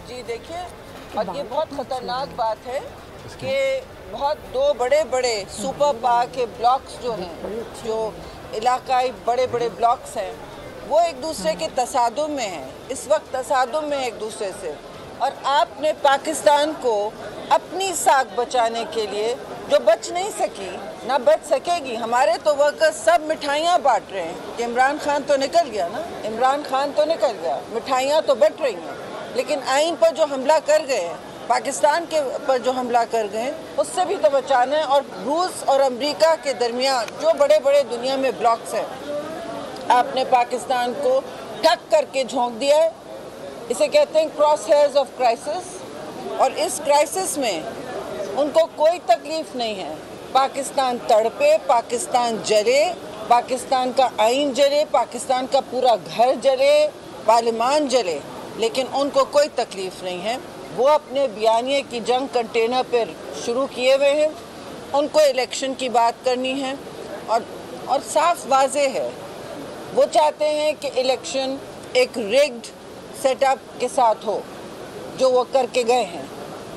जी देखिए, और ये बहुत ख़तरनाक बात है कि बहुत दो बड़े बड़े सुपर पावर के ब्लॉक्स जो हैं, जो इलाकाई बड़े बड़े ब्लॉक्स हैं, वो एक दूसरे के तसादुम में हैं, इस वक्त तसादुम में एक दूसरे से। और आपने पाकिस्तान को अपनी साख बचाने के लिए, जो बच नहीं सकी ना बच सकेगी, हमारे तो वर्कर्स सब मिठाइयाँ बांट रहे हैं। इमरान खान तो निकल गया ना, इमरान खान तो निकल गया, मिठाइयाँ तो बट रही हैं, लेकिन आइन पर जो हमला कर गए हैं, पाकिस्तान के पर जो हमला कर गए उससे भी तो बचाना है। और रूस और अमेरिका के दरमियान जो बड़े बड़े दुनिया में ब्लॉक्स हैं, आपने पाकिस्तान को ठक करके झोंक दिया है। इसे कहते हैं क्रॉस हेयर्स ऑफ क्राइसिस। और इस क्राइसिस में उनको कोई तकलीफ नहीं है। पाकिस्तान तड़पे, पाकिस्तान जले, पाकिस्तान का आइन जले, पाकिस्तान का पूरा घर जले, पार्लियामान जले, लेकिन उनको कोई तकलीफ नहीं है। वो अपने बयानिए की जंग कंटेनर पर शुरू किए हुए हैं। उनको इलेक्शन की बात करनी है और साफ वाज़े है, वो चाहते हैं कि इलेक्शन एक रिग्ड सेटअप के साथ हो, जो वो करके गए हैं।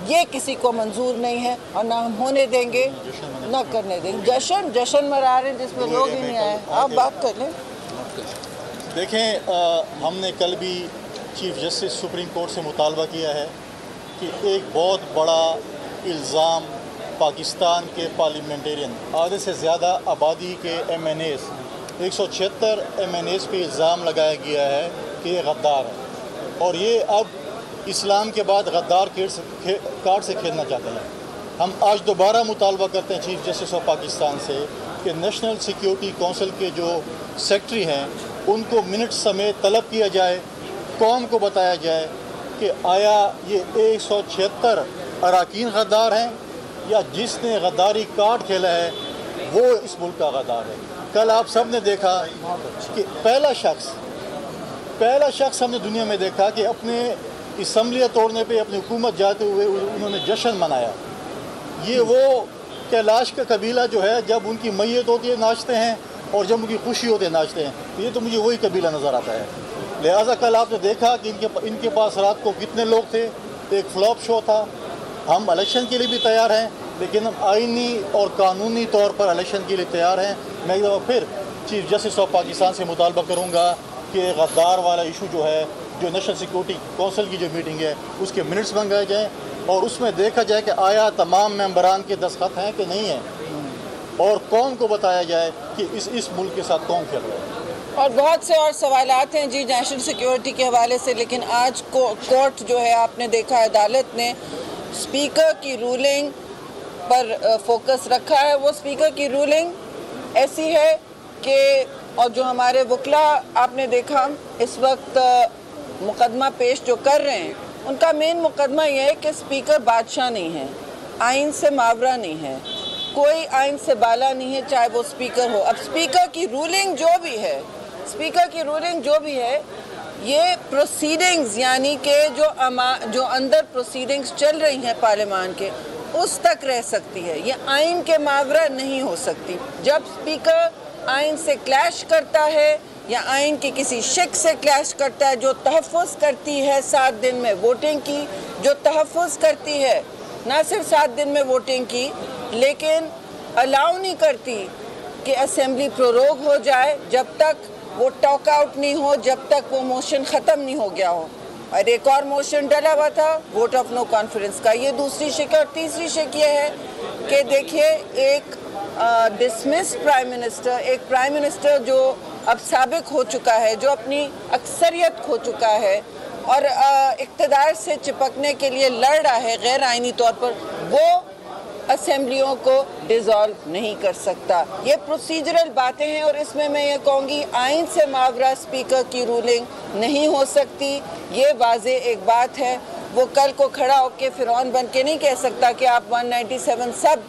ये किसी को मंजूर नहीं है और ना हम होने देंगे, ना करने देंगे। जश्न मना रहे हैं जिसमें लोग ही नहीं आए। आप बात कर लें। देखें, हमने कल भी चीफ जस्टिस सुप्रीम कोर्ट से मुतालबा किया है कि एक बहुत बड़ा इल्ज़ाम पाकिस्तान के पार्लियामेंटेरियन, आधे से ज़्यादा आबादी के MNAs, 176 MNAs पे इल्ज़ाम लगाया गया है कि ये गद्दार है और ये अब इस्लाम के बाद गद्दार कार्ड से खेलना चाहते हैं। हम आज दोबारा मुतालबा करते हैं चीफ जस्टिस ऑफ पाकिस्तान से कि नेशनल सिक्योरिटी काउंसिल के जो सेक्रेटरी हैं उनको मिनट समेत तलब किया जाए, कौम को बताया जाए कि आया ये 176 अरकान गद्दार हैं या जिसने गद्दारी कार्ड खेला है वो इस मुल्क का गद्दार है। कल आप सब ने देखा कि पहला शख्स हमने दुनिया में देखा कि अपने असम्बलियाँ तोड़ने पे अपनी हुकूमत जाते हुए उन्होंने जश्न मनाया। ये वो कैलाश का कबीला जो है, जब उनकी मैयत होती है नाचते हैं और जब उनकी खुशी होती है नाचते हैं। ये तो मुझे वही कबीला नज़र आता है। लिहाजा कल आपने देखा कि इनके पास रात को कितने लोग थे, एक फ्लॉप शो था। हम इलेक्शन के लिए भी तैयार हैं, लेकिन हम आइनी और कानूनी तौर पर इलेक्शन के लिए तैयार हैं। मैं एक दफ़ा फिर चीफ जस्टिस ऑफ पाकिस्तान से मुतालबा करूँगा कि गद्दार वाला इशू जो है, जो नेशनल सिक्योरिटी काउंसिल की जो मीटिंग है उसके मिनट्स मंगाए जाएँ और उसमें देखा जाए कि आया तमाम मेंबरान के दस्तखत हैं कि नहीं हैं, और कौम को बताया जाए कि इस मुल्क के साथ कौन खेल रहा है। और बहुत से और सवालात हैं जी नेशनल सिक्योरिटी के हवाले से, लेकिन आज कोर्ट जो है, आपने देखा अदालत ने स्पीकर की रूलिंग पर फोकस रखा है। वो स्पीकर की रूलिंग ऐसी है कि, और जो हमारे वकला आपने देखा इस वक्त मुकदमा पेश जो कर रहे हैं, उनका मेन मुकदमा ये है कि स्पीकर बादशाह नहीं है, आइन से मावरा नहीं है, कोई आइन से बाला नहीं है, चाहे वो स्पीकर हो। अब स्पीकर की रूलिंग जो भी है, ये प्रोसीडिंग्स यानी कि जो अंदर प्रोसीडिंग्स चल रही हैं पार्लियामान के, उस तक रह सकती है। ये आइन के मावरा नहीं हो सकती। जब स्पीकर आइन से क्लैश करता है या आइन की किसी शिक से क्लैश करता है, जो तहफ़्फ़ुज़ करती है 7 दिन में वोटिंग की, जो तहफ़्फ़ुज़ करती है ना सिर्फ 7 दिन में वोटिंग की, लेकिन अलाउ नहीं करती कि असेंबली प्रोरोग हो जाए जब तक वो टॉक आउट नहीं हो, जब तक वो मोशन ख़त्म नहीं हो गया हो। और एक और मोशन डला हुआ था वोट ऑफ नो कॉन्फिडेंस का। ये दूसरी शिक है। और तीसरी शिक ये है कि देखिए, एक डिसमिस्ड प्राइम मिनिस्टर, एक प्राइम मिनिस्टर जो अब साबिक हो चुका है, जो अपनी अक्सरियत खो चुका है और इक़्तिदार से चिपकने के लिए लड़ रहा है गैर आइनी तौर पर, वो असेंबलियों को डिज़ोल्व नहीं कर सकता। ये प्रोसीजरल बातें हैं और इसमें मैं ये कहूँगी आइन से मावरा स्पीकर की रूलिंग नहीं हो सकती। ये वाज़े एक बात है। वो कल को खड़ा होकर फ़िरौन बन के नहीं कह सकता कि आप 197 सब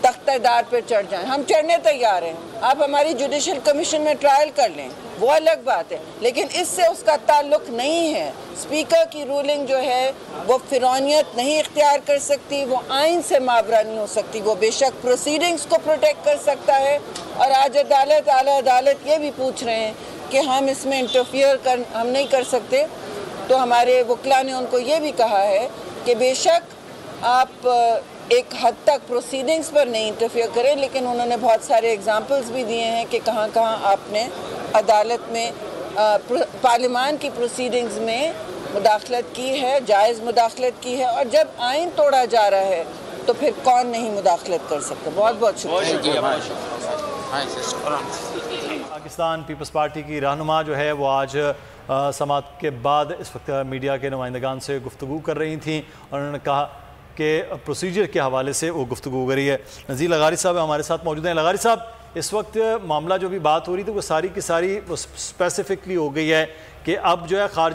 तख्तेदार पर चढ़ जाएं। हम चढ़ने तैयार हैं, आप हमारी जुडिशल कमीशन में ट्रायल कर लें, वो अलग बात है, लेकिन इससे उसका ताल्लुक नहीं है। स्पीकर की रूलिंग जो है वो फ़िरौनियत नहीं इख्तियार कर सकती, वो आइन से मावरा नहीं हो सकती। वो बेशक प्रोसीडिंग्स को प्रोटेक्ट कर सकता है और आज आला अदालत ये भी पूछ रहे हैं कि हम इसमें इंटरफियर हम नहीं कर सकते। تو ہمارے وکلا نے ان کو یہ بھی کہا ہے کہ بے شک آپ ایک حد تک پروسیڈنگز پر نہیں انٹرفیئر کریں، لیکن انہوں نے بہت سارے ایگزامپلز بھی دیے ہیں کہ کہاں کہاں آپ نے عدالت میں پارلیمان کی پروسیڈنگز میں مداخلت کی ہے، جائز مداخلت کی ہے، اور جب آئین توڑا جا رہا ہے تو پھر کون نہیں مداخلت کر سکتا۔ بہت بہت شکریہ۔ پاکستان پیپلز پارٹی کی رہنما جو ہے وہ آج سماعت کے بعد اس وقت میڈیا کے نمائندگان سے گفتگو کر رہی تھیں، اور انہوں نے کہا کہ پروسیجر کے حوالے سے وہ گفتگو کر رہی ہے۔ نذیر لغاری صاحب ہمارے ساتھ موجود ہیں۔ لغاری صاحب، اس وقت معاملہ جو بھی بات ہو رہی تھی وہ ساری کی ساری اسپیسیفکلی ہو گئی ہے کہ اب جو ہے خارج